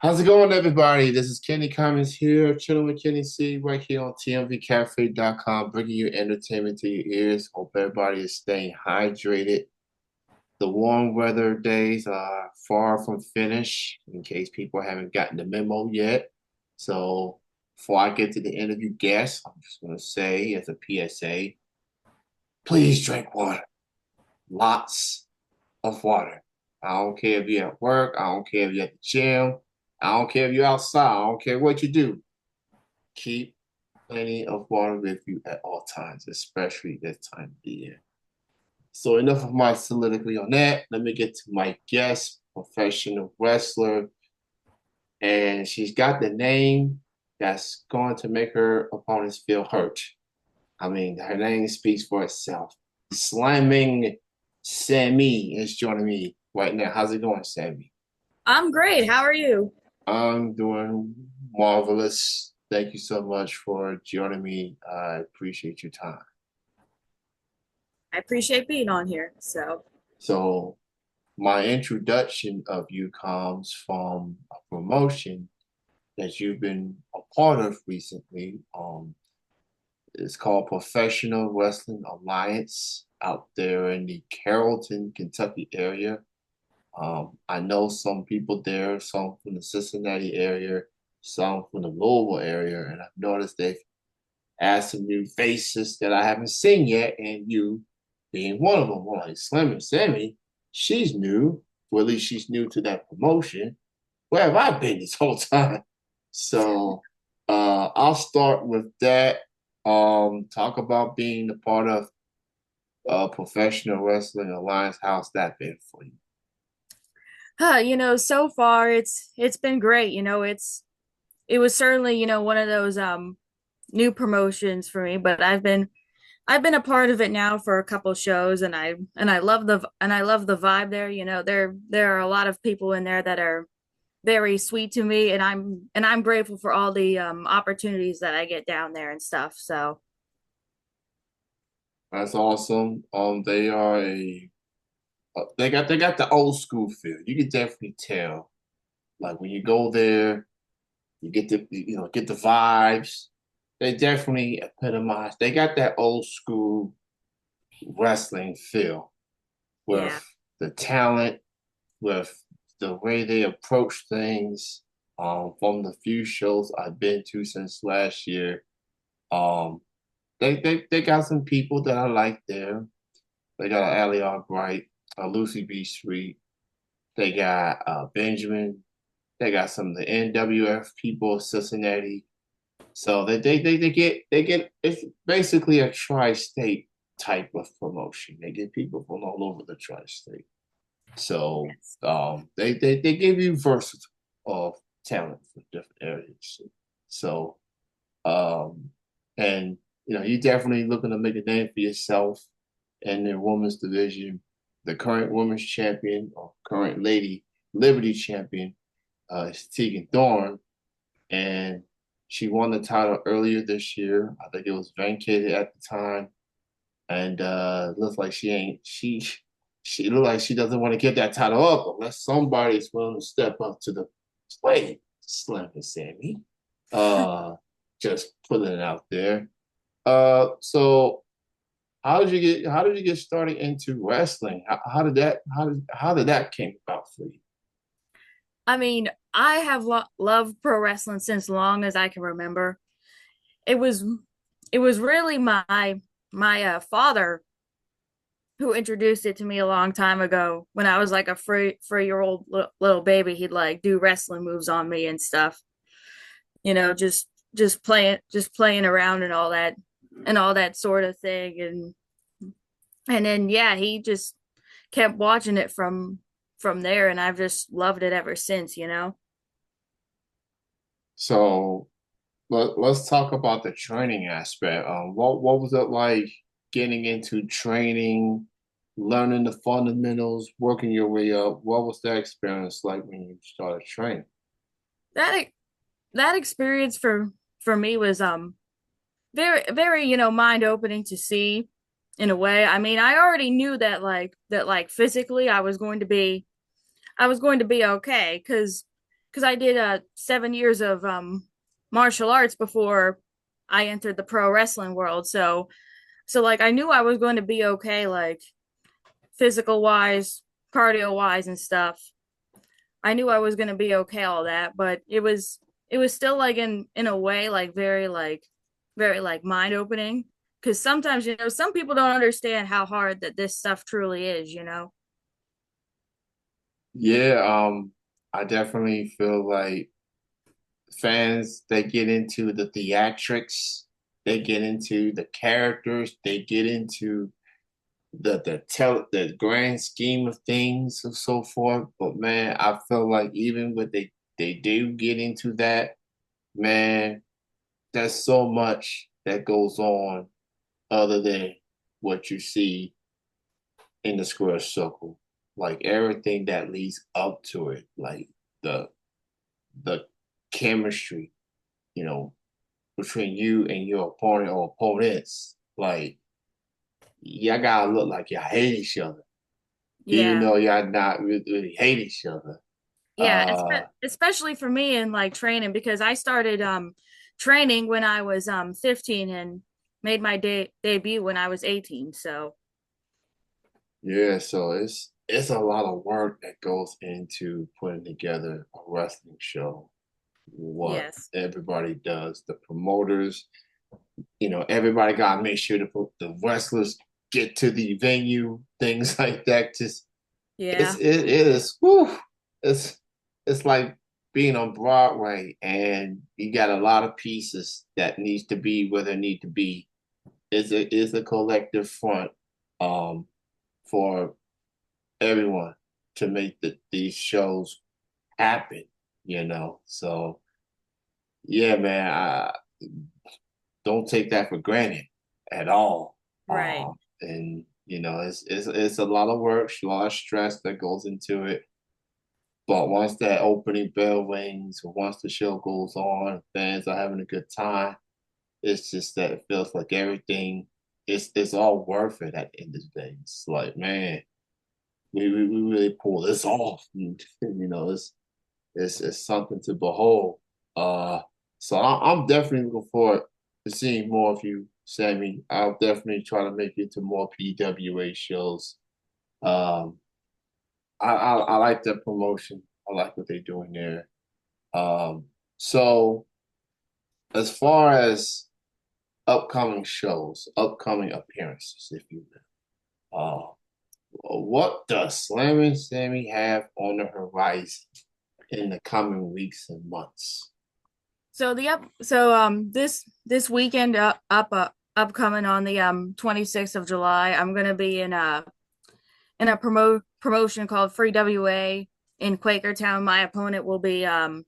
How's it going, everybody? This is Kenny Cummins here, chilling with Kenny C right here on TMVCafe.com, bringing you entertainment to your ears. Hope everybody is staying hydrated. The warm weather days are far from finished, in case people haven't gotten the memo yet. So, before I get to the interview guest, I'm just going to say, as a PSA, please drink water. Lots of water. I don't care if you're at work, I don't care if you're at the gym, I don't care if you're outside, I don't care what you do. Keep plenty of water with you at all times, especially this time of the year. So enough of my soliloquy on that. Let me get to my guest, professional wrestler, and she's got the name that's going to make her opponents feel hurt. I mean, her name speaks for itself. Slamming Sammy is joining me right now. How's it going, Sammy? I'm great. How are you? I'm doing marvelous. Thank you so much for joining me. I appreciate your time. I appreciate being on here. So, So, my introduction of you comes from a promotion that you've been a part of recently. It's called Professional Wrestling Alliance out there in the Carrollton, Kentucky area. I know some people there, some from the Cincinnati area, some from the Louisville area, and I've noticed they've added some new faces that I haven't seen yet, and you being one of them. Well, like Slammin Sammy, she's new, or at least she's new to that promotion. Where have I been this whole time? So I'll start with that. Talk about being a part of Professional Wrestling Alliance. How's that been for you? so far it's been great. It was certainly, one of those new promotions for me, but I've been a part of it now for a couple shows and I love the vibe there. There are a lot of people in there that are very sweet to me and I'm grateful for all the opportunities that I get down there and stuff. So, That's awesome. They got the old school feel. You can definitely tell. Like when you go there, you get the vibes. They definitely epitomize. They got that old school wrestling feel yeah. with the talent, with the way they approach things. From the few shows I've been to since last year, um, they got some people that I like there. They got Ali Albright, Lucy B. Street. They got Benjamin. They got some of the NWF people, Cincinnati. So they get it's basically a tri-state type of promotion. They get people from all over the tri-state. So Yes. they give you versatile of talent for different areas. So um and you're definitely looking to make a name for yourself in the women's division. The current women's champion or current lady Liberty champion is Tegan Thorne, and she won the title earlier this year. I think it was vacated at the time, and looks like she looked like she doesn't want to give that title up unless somebody's willing to step up to the plate. Slammin Sammy, uh, just putting it out there. So how did you get started into wrestling? How did that came about for you? I mean, I have loved pro wrestling since long as I can remember. It was it was really my father who introduced it to me a long time ago when I was like a 3 year old little baby. He'd like do wrestling moves on me and stuff. Just playing around and all that sort of thing. And then yeah, he just kept watching it from there, and I've just loved it ever since. So let's talk about the training aspect. What was it like getting into training, learning the fundamentals, working your way up? What was that experience like when you started training? That that experience for me was very very mind opening to see in a way. I mean, I already knew that like physically I was going to be okay, because because I did 7 years of martial arts before I entered the pro wrestling world. So like I knew I was going to be okay, like physical wise, cardio wise, and stuff. I knew I was going to be okay, all that, but it was still like in a way like very like mind opening because sometimes some people don't understand how hard that this stuff truly is, you know. Yeah, I definitely feel like fans, they get into the theatrics, they get into the characters, they get into the grand scheme of things and so forth. But man, I feel like even when they do get into that, man, there's so much that goes on other than what you see in the square circle. Like everything that leads up to it, like the the chemistry, you know, between you and your opponent or opponents. Like y'all gotta look like y'all hate each other, even Yeah. though y'all not really hate each other. Yeah, Uh, especially for me in like training because I started training when I was 15 and made my debut when I was 18. So, yeah, so it's a lot of work that goes into putting together a wrestling show. What yes. everybody does, the promoters, everybody gotta make sure the wrestlers get to the venue, things like that. Just Yeah. it is whew, it's it's like being on Broadway and you got a lot of pieces that needs to be where they need to be. Is a collective front um for everyone to make these shows happen, So yeah, man, I don't take that for granted at all. Right. And it's a lot of work, a lot of stress that goes into it. But once that opening bell rings, once the show goes on, fans are having a good time. It's just that it feels like everything it's all worth it at the end of the day. It's like, man, we really pull this off. And, it's something to behold. Uh, so I'm definitely looking forward to seeing more of you, Sammy. I'll definitely try to make it to more PWA shows. Um, I like the promotion. I like what they're doing there. So as far as upcoming shows, upcoming appearances, if you will, what does Slammin Sammy have on the horizon in the coming weeks and months? This weekend upcoming on the 26th of July, I'm gonna be in a promotion called Free WA in Quakertown. My opponent will be Autumn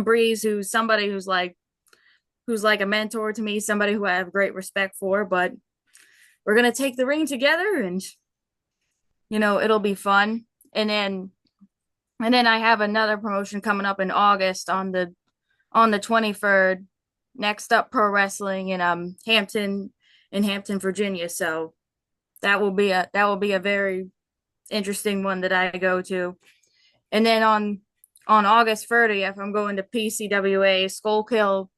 Breeze, who's somebody who's like a mentor to me, somebody who I have great respect for. But we're gonna take the ring together, and it'll be fun. And then I have another promotion coming up in August on the 23rd. Next up, pro wrestling in Hampton, Virginia. So that will be a very interesting one that I go to. And then on August 30th, I'm going to PCWA Schuylkill,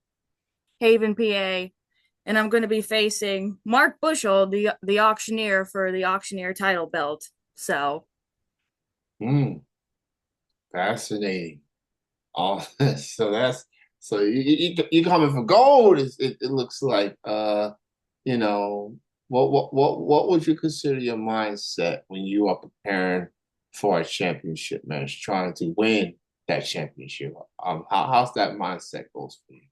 Haven, PA, and I'm going to be facing Mark Bushel, the auctioneer, for the auctioneer title belt. So Hmm, fascinating. Oh, so you coming for gold. It looks like you know, what would you consider your mindset when you are preparing for a championship match, trying to win that championship? How's that mindset goes for you?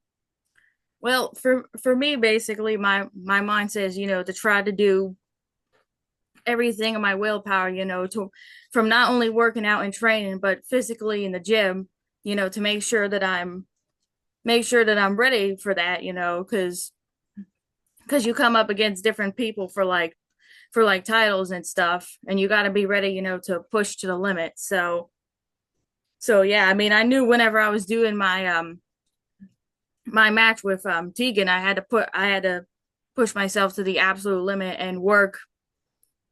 well, for me, basically, my mindset is to try to do everything in my willpower, to from not only working out and training, but physically in the gym, to make sure that I'm ready for that, because you come up against different people for like titles and stuff, and you got to be ready, to push to the limit. So yeah, I mean, I knew whenever I was doing my match with Tegan, I had to push myself to the absolute limit and work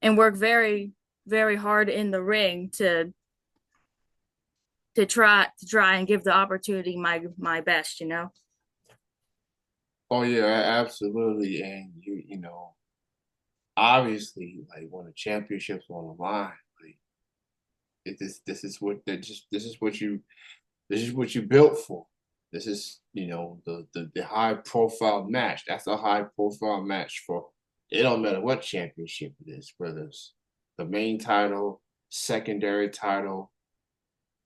very very hard in the ring to to try and give the opportunity my best, you know. Oh yeah, absolutely. And you know, obviously, like when the championship's on the line, like this is what that just this is what you built for. This is, you know, the high profile match. That's a high profile match for it don't matter what championship it is, whether it's the main title, secondary title,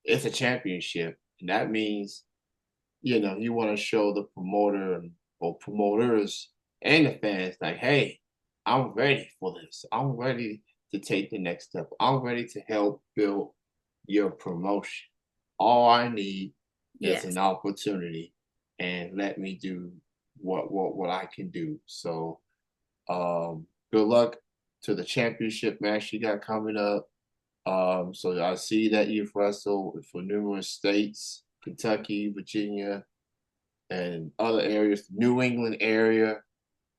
it's a championship. And that means, you know, you want to show the promoter or promoters and the fans like, hey, I'm ready for this. I'm ready to take the next step. I'm ready to help build your promotion. All I need is an Yes. opportunity and let me do what I can do. So good luck to the championship match you got coming up. So I see that you've wrestled for numerous states, Kentucky, Virginia, and other areas, New England area.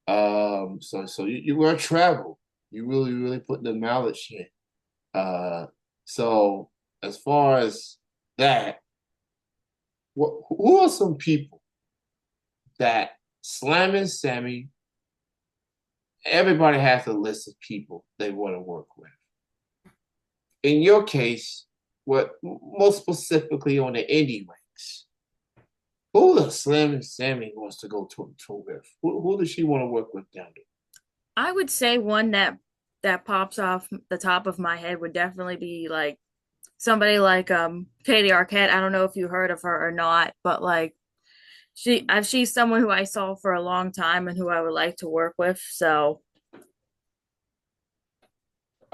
So you were travel. You really put the mileage in. So as far as that, who are some people that Slammin Sammy? Everybody has a list of people they want to work with. In your case, what most specifically on the indie ranks, who does Slammin Sammy wants to go to with? Who does she want to work with down there? I would say one that pops off the top of my head would definitely be like somebody like Katie Arquette. I don't know if you heard of her or not, but like she's someone who I saw for a long time and who I would like to work with. So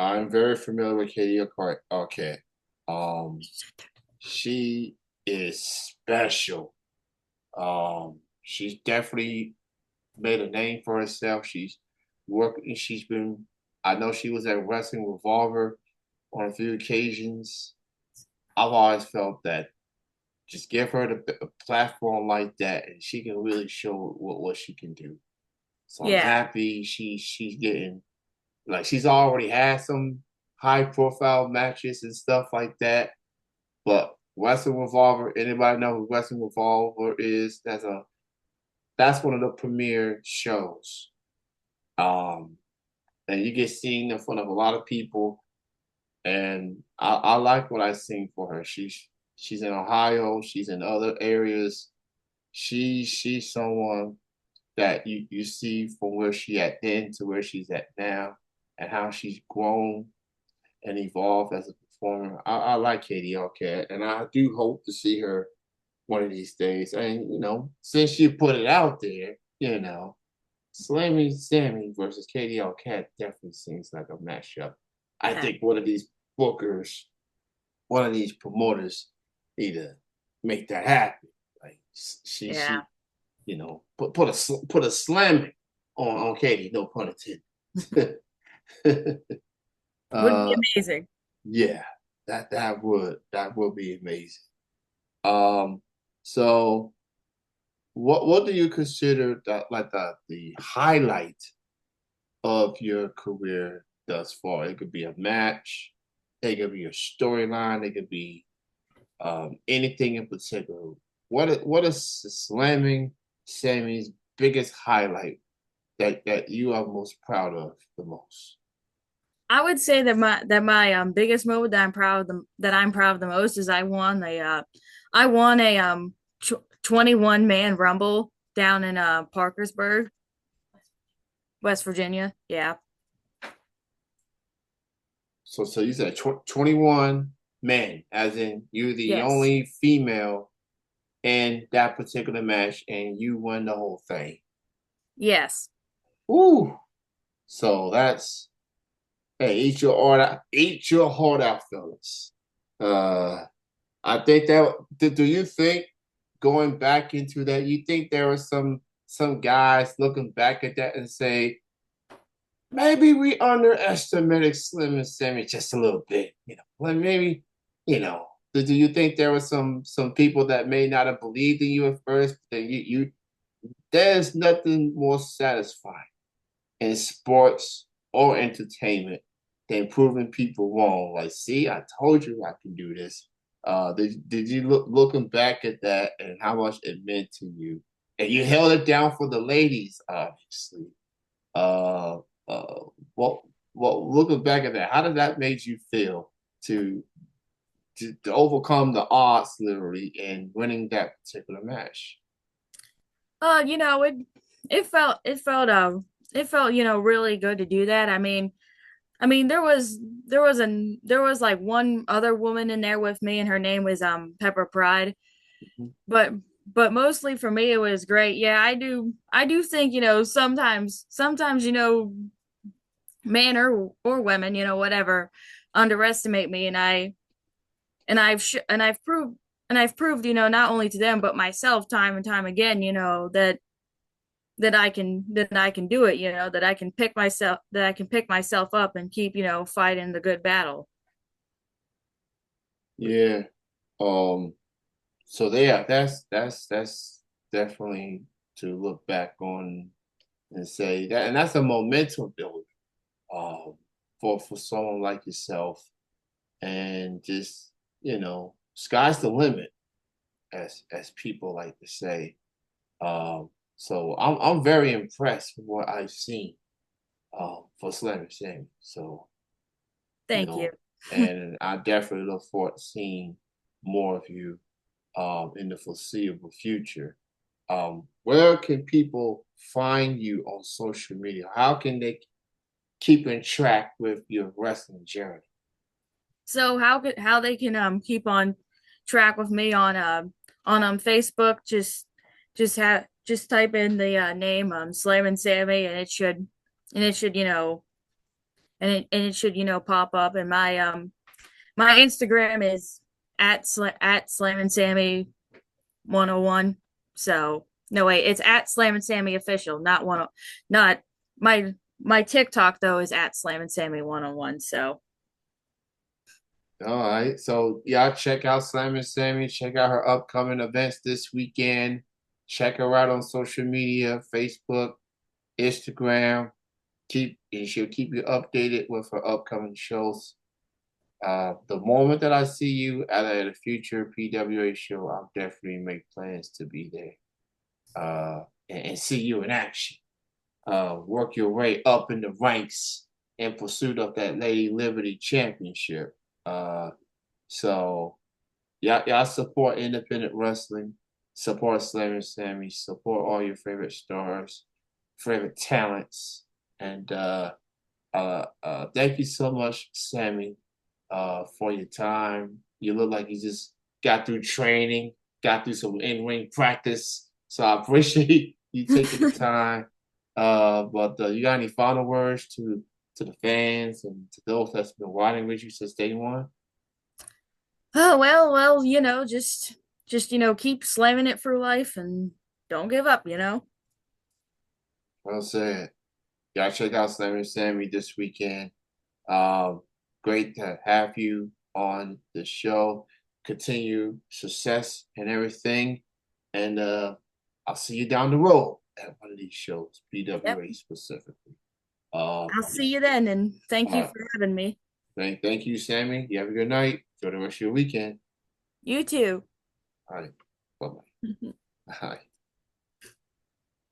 I'm very familiar with Katie Arquette. Okay. Um, she is special. She's definitely made a name for herself. She's working. She's been. I know she was at Wrestling Revolver on a few occasions. I've always felt that just give her a platform like that, and she can really show what she can do. So I'm yeah, happy she's getting like she's already had some high profile matches and stuff like that. But Wrestling Revolver, anybody know who Wrestling Revolver is? That's one of the premier shows. Um, and you get seen in front of a lot of people, and I like what I seen for her. She's in Ohio, she's in other areas. She's someone that you see from where she at then to where she's at now, and how she's grown and evolved as a performer. I like Katie Arquette, and I do hope to see her one of these days. And you know, since you put it out there, you know, Slammy Sammy versus Katie Arquette definitely seems like a matchup. I yeah, think one of these bookers, one of these promoters, need to make that happen. Like yeah. you know, put a slamming on Katie. No pun intended. Would be uh, amazing. yeah, that would be amazing. Um, so what do you consider that like the highlight of your career thus far? It could be a match, it could be a storyline, it could be anything in particular. What is Slamming Sammy's biggest highlight that you are most proud of the most? I would say that my biggest moment that I'm proud of the most is I won a 21 man rumble down in Parkersburg, West Virginia. Yeah. So you said 21 men, as in you're the Yes. only female in that particular match, and you won the whole thing. Yes. Ooh. So that's hey, eat your heart out, fellas. Uh, I think that. Do you think going back into that, you think there were some guys looking back at that and say maybe we underestimated Slim and Sammy just a little bit, you know, like maybe you know. Do you think there were some people that may not have believed in you at first? That you there's nothing more satisfying in sports or entertainment than proving people wrong. Like, see, I told you I can do this. Did you looking back at that and how much it meant to you? And you held it down for the ladies, obviously. Uh, uh, what looking back at that, how did that make you feel to to overcome the odds literally in winning that particular match? You know, it felt, you know, really good to do that. I mean, there was like one other woman in there with me, and her name was Pepper Pride. But mostly for me, it was great. Yeah, I do think, you know, sometimes you know, men or women, you know, whatever, underestimate me, and I've proved, you know, not only to them but myself time and time again, you know, that I can do it, you know, that I can pick myself up and keep, you know, fighting the good battle. Yeah. Um. So yeah, that's definitely to look back on and say that, and that's a momentum builder. Um, for someone like yourself, and just sky's the limit, as people like to say. So I'm very impressed with what I've seen for Slammin Sammy. So you Thank you. know, and I definitely look forward to seeing more of you in the foreseeable future. Where can people find you on social media? How can they keep in track with your wrestling journey? So how they can keep on track with me on Facebook, just type in the name Slammin Sammy, and it should, you know, and it should, you know, pop up. And my Instagram is at Slammin Sammy 101. So no, wait, it's at Slammin Sammy official, not one, not my TikTok though is at Slammin Sammy 101. So All right. So y'all check out Slammin Sammy. Check out her upcoming events this weekend. Check her out on social media, Facebook, Instagram. And she'll keep you updated with her upcoming shows. The moment that I see you at a future PWA show, I'll definitely make plans to be there. And see you in action. Work your way up in the ranks in pursuit of that Lady Liberty Championship. Uh, so y'all support independent wrestling, support Slammin Sammy, support all your favorite stars, favorite talents, and thank you so much, Sammy, for your time. You look like you just got through training, got through some in-ring practice. So I appreciate you taking the time. But you got any final words to the fans and to those that's been riding with you since day one? oh you know, just you know, keep slamming it through life and don't give up, you know. Well said. Y'all check out Slammin Sammy this weekend. Um, Great to have you on the show. Continue success and everything. And I'll see you down the road at one of these shows, Yep. PWA specifically. I'll see you then, and thank you Uh, for having me. thank you, Sammy. You have a good night. Enjoy the rest of your weekend. You too. All right. Bye bye. All right.